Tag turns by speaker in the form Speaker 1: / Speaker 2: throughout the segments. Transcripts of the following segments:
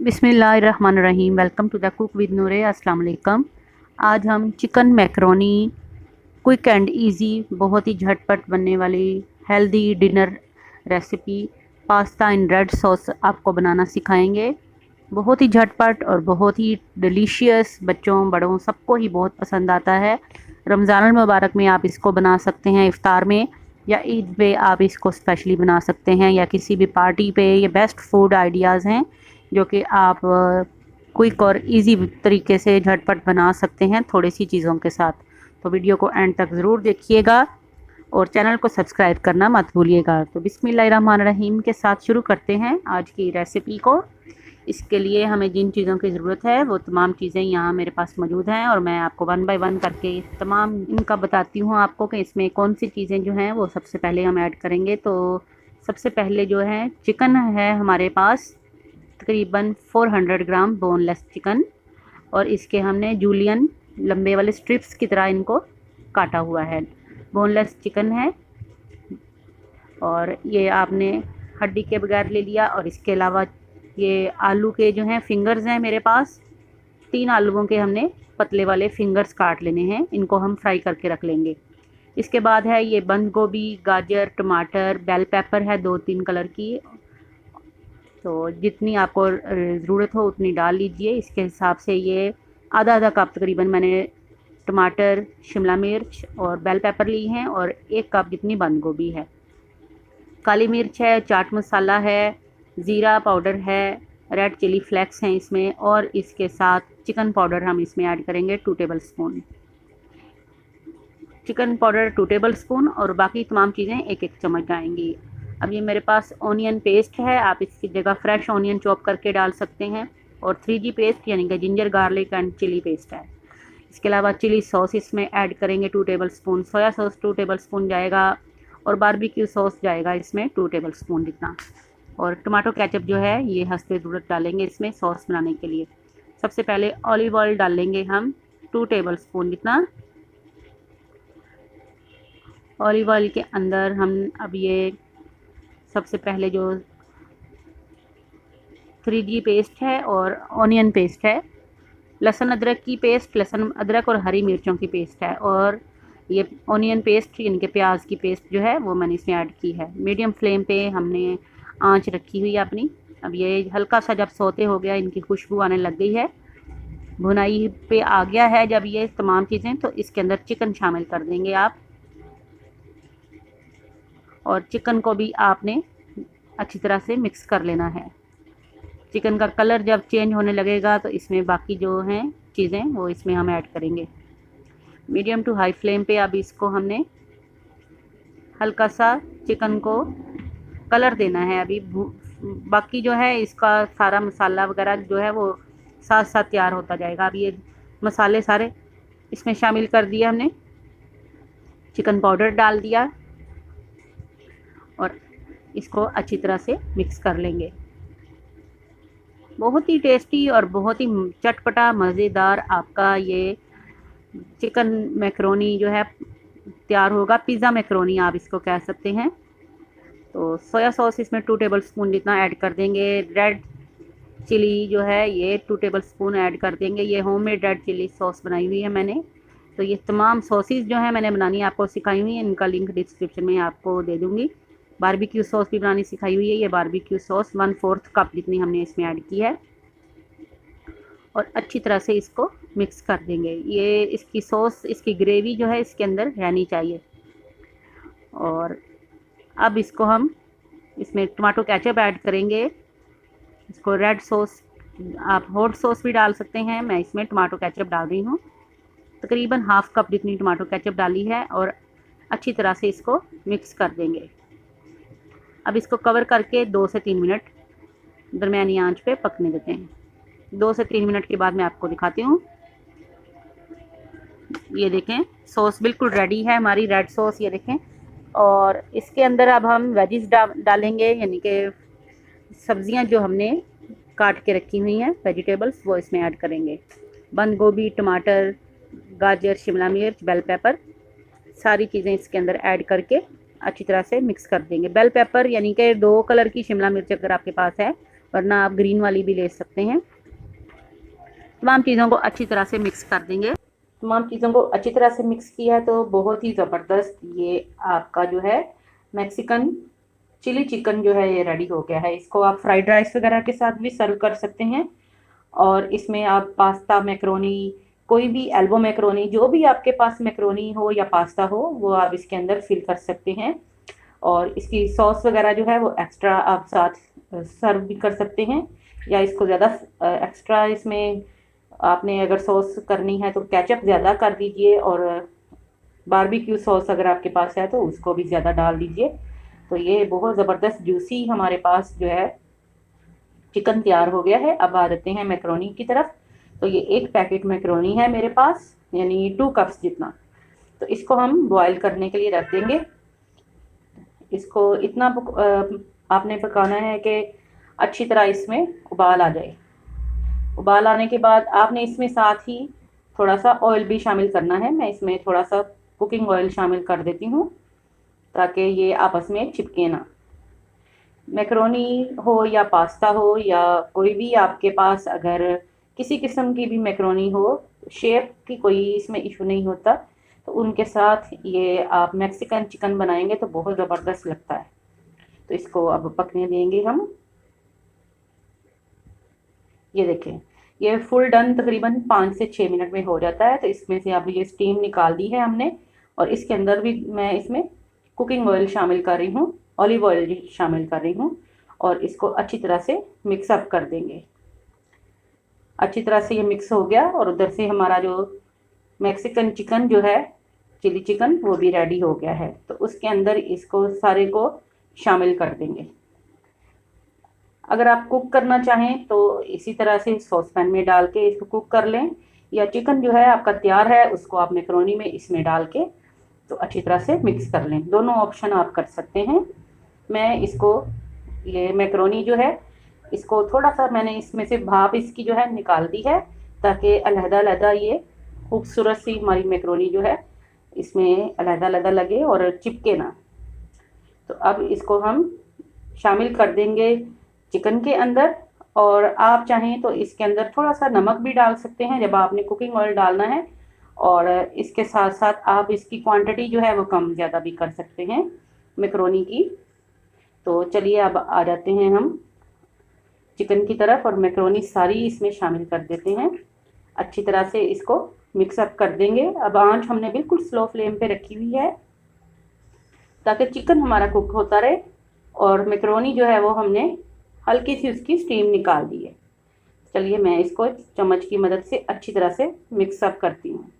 Speaker 1: बिस्मिल्लाहिर्रहमानिर्रहीम। Welcome to the cook with Noore. अस्सलाम वालेकुम। आज हम chicken macaroni quick and easy, बहुत ही झटपट बनने वाली healthy dinner recipe pasta in red sauce आपको बनाना सिखाएंगे। बहुत ही झटपट और बहुत ही डिलीशियस, बच्चों बड़ों सबको ही बहुत पसंद आता है। रमज़ान मुबारक में आप इसको बना सकते हैं, इफ्तार में या ईद पे आप इसको स्पेशली बना सकते हैं, या किसी भी पार्टी पे। ये बेस्ट फूड आइडियाज़ हैं जो कि आप क्विक और इजी तरीके से झटपट बना सकते हैं थोड़ी सी चीज़ों के साथ। तो वीडियो को एंड तक ज़रूर देखिएगा और चैनल को सब्सक्राइब करना मत भूलिएगा। तो बिस्मिल्लाहिर्रहमानिर्रहीम के साथ शुरू करते हैं आज की रेसिपी को। इसके लिए हमें जिन चीज़ों की ज़रूरत है वो तमाम चीज़ें यहाँ मेरे पास मौजूद हैं और मैं आपको वन बाय वन करके तमाम इनका बताती हूँ आपको कि इसमें कौन सी चीज़ें जो हैं वो सबसे पहले हम ऐड करेंगे। तो सबसे पहले जो है चिकन है हमारे पास, तकरीबन 400 ग्राम बोनलेस चिकन, और इसके हमने जूलियन लंबे वाले स्ट्रिप्स की तरह इनको काटा हुआ है। बोनलेस चिकन है और ये आपने हड्डी के बगैर ले लिया। और इसके अलावा ये आलू के जो हैं फिंगर्स हैं मेरे पास, 3 आलूओं के हमने पतले वाले फिंगर्स काट लेने हैं, इनको हम फ्राई करके रख लेंगे। इसके बाद है ये बंद गोभी, गाजर, टमाटर, बेल पेपर है 2-3 कलर की। तो जितनी आपको ज़रूरत हो उतनी डाल लीजिए। इसके हिसाब से ये आधा आधा कप तकरीबन मैंने टमाटर, शिमला मिर्च और बेल पेपर ली हैं, और 1 कप जितनी बंद गोभी है। काली मिर्च है, चाट मसाला है, ज़ीरा पाउडर है, रेड चिली फ्लेक्स हैं इसमें, और इसके साथ चिकन पाउडर हम इसमें ऐड करेंगे 2 table spoon. Chicken powder 2 table spoon और बाकी तमाम चीज़ें 1-1 चम्मच जाएंगी। अब ये मेरे पास ऑनियन पेस्ट है, आप इसकी जगह फ्रेश ऑनियन चॉप करके डाल सकते हैं, और 3G पेस्ट यानी कि ginger garlic and chilli paste है। इसके अलावा चिली सॉस इसमें ऐड करेंगे 2 tablespoon, soya sauce 2 tablespoon जाएगा, और बारबेक्यू सॉस जाएगा इसमें 2 टेबल स्पून जितना, और टमाटो केचप जो है ये हस्बे ज़रूरत डालेंगे इसमें सॉस बनाने के लिए। सबसे पहले ऑलिव ऑयल डाल लेंगे हम 2 टेबल स्पून जितना। ऑलिव ऑयल के अंदर हम अब ये सबसे पहले जो 3G पेस्ट है और ऑनियन पेस्ट है, लहसुन अदरक की पेस्ट, लहसुन अदरक और हरी मिर्चों की पेस्ट है, और ये ऑनियन पेस्ट यानी कि प्याज की पेस्ट जो है वो मैंने इसमें ऐड की है। मीडियम फ्लेम पे हमने आंच रखी हुई है अपनी। अब ये हल्का सा जब सौते हो गया, इनकी खुशबू आने लग गई है, भुनाई पे आ गया है जब ये तमाम चीज़ें, तो इसके अंदर चिकन शामिल कर देंगे आप, और चिकन को भी आपने अच्छी तरह से मिक्स कर लेना है। चिकन का कलर जब चेंज होने लगेगा तो इसमें बाकी जो हैं चीज़ें वो इसमें हम ऐड करेंगे। मीडियम टू हाई फ्लेम पे अब इसको हमने हल्का सा चिकन को कलर देना है। अभी बाकी जो है इसका सारा मसाला वगैरह जो है वो साथ साथ तैयार होता जाएगा। अब ये मसाले सारे इसमें शामिल कर दिए हमने, चिकन पाउडर डाल दिया, और इसको अच्छी तरह से मिक्स कर लेंगे। बहुत ही टेस्टी और बहुत ही चटपटा मज़ेदार आपका ये चिकन मैकरोनी जो है तैयार होगा। पिज़्ज़ा मैकरोनी आप इसको कह सकते हैं। तो सोया सॉस इसमें 2 टेबल स्पून जितना ऐड कर देंगे। रेड चिली जो है ये 2 टेबल स्पून ऐड कर देंगे। ये होममेड रेड चिली सॉस बनाई हुई है मैंने। तो ये तमाम सॉसेस जो है मैंने बनानी आपको सिखाई हुई है, इनका लिंक डिस्क्रिप्शन में आपको दे दूँगी। बारबेक्यू सॉस भी बनानी सिखाई हुई है। ये बारबेक्यू सॉस 1/4 कप जितनी हमने इसमें ऐड की है, और अच्छी तरह से इसको मिक्स कर देंगे। ये इसकी सॉस, इसकी ग्रेवी जो है इसके अंदर रहनी चाहिए। और अब इसको हम इसमें टमाटो केचप ऐड करेंगे। इसको रेड सॉस, आप हॉट सॉस भी डाल सकते हैं, मैं इसमें टमाटो केचप डाल रही हूँ। तकरीबन ½ कप जितनी टमाटो केचप डाली है, और अच्छी तरह से इसको मिक्स कर देंगे। अब इसको कवर करके 2 से 3 मिनट दरमियानी आंच पे पकने देते हैं। 2 से 3 मिनट के बाद मैं आपको दिखाती हूँ। ये देखें सॉस बिल्कुल रेडी है हमारी रेड सॉस, ये देखें। और इसके अंदर अब हम वेजिस डालेंगे, यानी कि सब्जियां जो हमने काट के रखी हुई हैं, वेजिटेबल्स, वो इसमें ऐड करेंगे। बंद गोभी, टमाटर, गाजर, शिमला मिर्च, बेल पेपर, सारी चीज़ें इसके अंदर ऐड करके अच्छी तरह से मिक्स कर देंगे। बेल पेपर यानी कि 2 कलर की शिमला मिर्च अगर आपके पास है, वरना आप ग्रीन वाली भी ले सकते हैं। तमाम चीज़ों को अच्छी तरह से मिक्स कर देंगे। तमाम चीज़ों को अच्छी तरह से मिक्स किया तो बहुत ही ज़बरदस्त ये आपका जो है मैक्सिकन चिली चिकन जो है ये रेडी हो गया है। इसको आप फ्राइड राइस वगैरह के साथ भी सर्व कर सकते हैं, और इसमें आप पास्ता, मैक्रोनी, कोई भी एल्बो मैक्रोनी, जो भी आपके पास मैक्रोनी हो या पास्ता हो वो आप इसके अंदर फिल कर सकते हैं। और इसकी सॉस वगैरह जो है वो एक्स्ट्रा आप साथ सर्व भी कर सकते हैं, या इसको ज़्यादा एक्स्ट्रा इसमें आपने अगर सॉस करनी है तो केचप ज़्यादा कर दीजिए, और बारबेक्यू सॉस अगर आपके पास है तो उसको भी ज़्यादा डाल दीजिए। तो ये बहुत ज़बरदस्त जूसी हमारे पास जो है चिकन तैयार हो गया है। अब आ जाते हैं मैक्रोनी की तरफ। तो ये एक पैकेट मैक्रोनी है मेरे पास, यानी 2 कप्स जितना। तो इसको हम बॉईल करने के लिए रख देंगे। इसको इतना आपने पकाना है कि अच्छी तरह इसमें उबाल आ जाए। उबाल आने के बाद आपने इसमें साथ ही थोड़ा सा ऑयल भी शामिल करना है। मैं इसमें थोड़ा सा कुकिंग ऑयल शामिल कर देती हूँ ताकि ये आपस में चिपके ना। मैक्रोनी हो या पास्ता हो या कोई भी आपके पास अगर किसी किस्म की भी मैक्रोनी हो, शेप की कोई इसमें इशू नहीं होता, तो उनके साथ ये आप मैक्सिकन चिकन बनाएंगे तो बहुत ज़बरदस्त लगता है। तो इसको अब पकने देंगे हम। ये देखें, ये फुल डन तकरीबन 5 से 6 मिनट में हो जाता है। तो इसमें से अब ये स्टीम निकाल दी है हमने, और इसके अंदर भी मैं इसमें कुकिंग ऑयल शामिल कर रही हूँ, ऑलिव ऑयल शामिल कर रही हूँ, और इसको अच्छी तरह से मिक्सअप कर देंगे। अच्छी तरह से ये मिक्स हो गया, और उधर से हमारा जो मैक्सिकन चिकन जो है, चिली चिकन, वो भी रेडी हो गया है। तो उसके अंदर इसको सारे को शामिल कर देंगे। अगर आप कुक करना चाहें तो इसी तरह से सॉस पैन में डाल के इसको कुक कर लें, या चिकन जो है आपका तैयार है उसको आप मैक्रोनी में इसमें डाल के तो अच्छी तरह से मिक्स कर लें। दोनों ऑप्शन आप कर सकते हैं। मैं इसको ये मैक्रोनी जो है इसको थोड़ा सा मैंने इसमें से भाप इसकी जो है निकाल दी है, ताकि अलहदा ये खूबसूरत सी हमारी मैक्रोनी जो है इसमें अलहदा लगे और चिपके ना। तो अब इसको हम शामिल कर देंगे चिकन के अंदर, और आप चाहें तो इसके अंदर थोड़ा सा नमक भी डाल सकते हैं जब आपने कुकिंग ऑयल डालना है, और इसके साथ साथ आप इसकी क्वांटिटी जो है वो कम ज़्यादा भी कर सकते हैं मैक्रोनी की। तो चलिए अब आ जाते हैं हम चिकन की तरफ, और मैक्रोनी सारी इसमें शामिल कर देते हैं। अच्छी तरह से इसको मिक्सअप कर देंगे। अब आंच हमने बिल्कुल स्लो फ्लेम पे रखी हुई है ताकि चिकन हमारा कुक होता रहे, और मैक्रोनी जो है वो हमने हल्की सी उसकी स्टीम निकाल दी है। चलिए मैं इसको चम्मच की मदद से अच्छी तरह से मिक्सअप करती हूँ।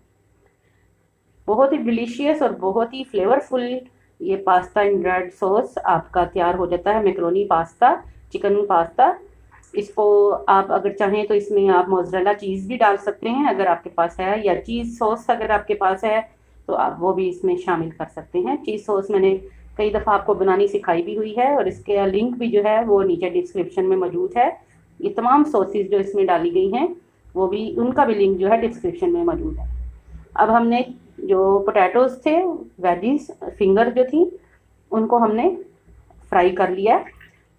Speaker 1: बहुत ही डिलीशियस और बहुत ही फ्लेवरफुल ये पास्ता इन रेड सॉस आपका तैयार हो जाता है, मैक्रोनी पास्ता, चिकन पास्ता। इसको आप अगर चाहें तो इसमें आप मोज़रेला चीज़ भी डाल सकते हैं अगर आपके पास है, या चीज़ सॉस अगर आपके पास है तो आप वो भी इसमें शामिल कर सकते हैं। चीज़ सॉस मैंने कई दफ़ा आपको बनानी सिखाई भी हुई है, और इसके लिंक भी जो है वो नीचे डिस्क्रिप्शन में मौजूद है। ये तमाम सॉसेस जो इसमें डाली गई हैं वो भी, उनका भी लिंक जो है डिस्क्रिप्शन में मौजूद है। अब हमने जो पोटैटोज़ थे, वेजीज फिंगर जो थी, उनको हमने फ्राई कर लिया,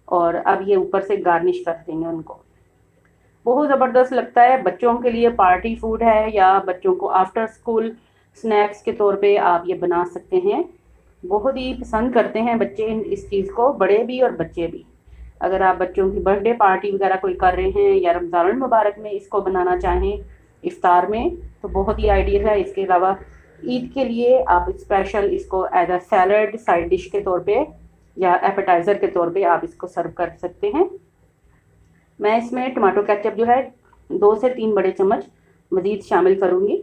Speaker 1: और अब ये ऊपर से गार्निश कर देंगे उनको। बहुत ज़बरदस्त लगता है, बच्चों के लिए पार्टी फूड है, या बच्चों को आफ्टर स्कूल स्नैक्स के तौर पे आप ये बना सकते हैं। बहुत ही पसंद करते हैं बच्चे इस चीज़ को, बड़े भी और बच्चे भी। अगर आप बच्चों की बर्थडे पार्टी वगैरह कोई कर रहे हैं, या रमज़ान मुबारक में इसको बनाना चाहें इफ्तार में, तो बहुत ही आइडियल है। इसके अलावा ईद के लिए आप स्पेशल इसको as a salad side dish के तौर पे या एपेटाइज़र के तौर पे आप इसको सर्व कर सकते हैं। मैं इसमें टमाटो केचप जो है 2 से 3 बड़े चम्मच मज़ीद शामिल करूँगी,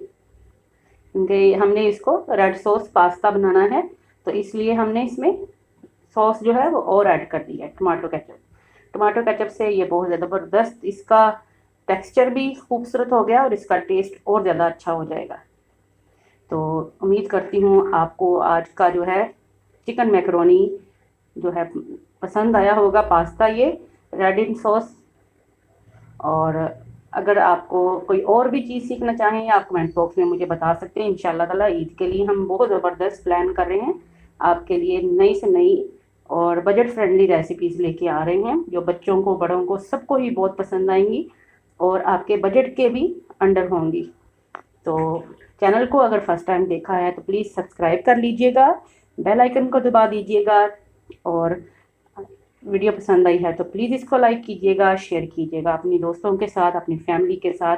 Speaker 1: क्योंकि हमने इसको रेड सॉस पास्ता बनाना है, तो इसलिए हमने इसमें सॉस जो है वो और ऐड कर दी है, टमाटो केचप। टमाटो केचप से ये बहुत ज़बरदस्त, इसका टेक्सचर भी खूबसूरत हो गया और इसका टेस्ट और ज़्यादा अच्छा हो जाएगा। तो उम्मीद करती हूँ आपको आज का जो है चिकन मैक्रोनी जो है पसंद आया होगा, पास्ता ये रेड इन सॉस। और अगर आपको कोई और भी चीज़ सीखना चाहें आप कमेंट बॉक्स में मुझे बता सकते हैं। इंशाल्लाह ताला ईद के लिए हम बहुत ज़बरदस्त प्लान कर रहे हैं आपके लिए, नई से नई और बजट फ्रेंडली रेसिपीज़ लेके आ रहे हैं जो बच्चों को, बड़ों को, सबको ही बहुत पसंद आएंगी और आपके बजट के भी अंडर होंगी। तो चैनल को अगर फर्स्ट टाइम देखा है तो प्लीज़ सब्सक्राइब कर लीजिएगा, बेल आइकन को दबा दीजिएगा और वीडियो पसंद आई है तो प्लीज़ इसको लाइक कीजिएगा, शेयर कीजिएगा अपनी दोस्तों के साथ, अपनी फैमिली के साथ।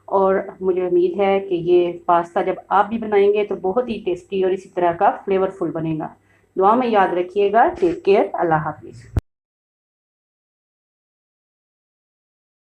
Speaker 1: और मुझे उम्मीद है कि ये पास्ता जब आप भी बनाएंगे तो बहुत ही टेस्टी और इसी तरह का फ्लेवरफुल बनेगा। दुआ में याद रखिएगा। Take care. अल्लाह हाफिज़।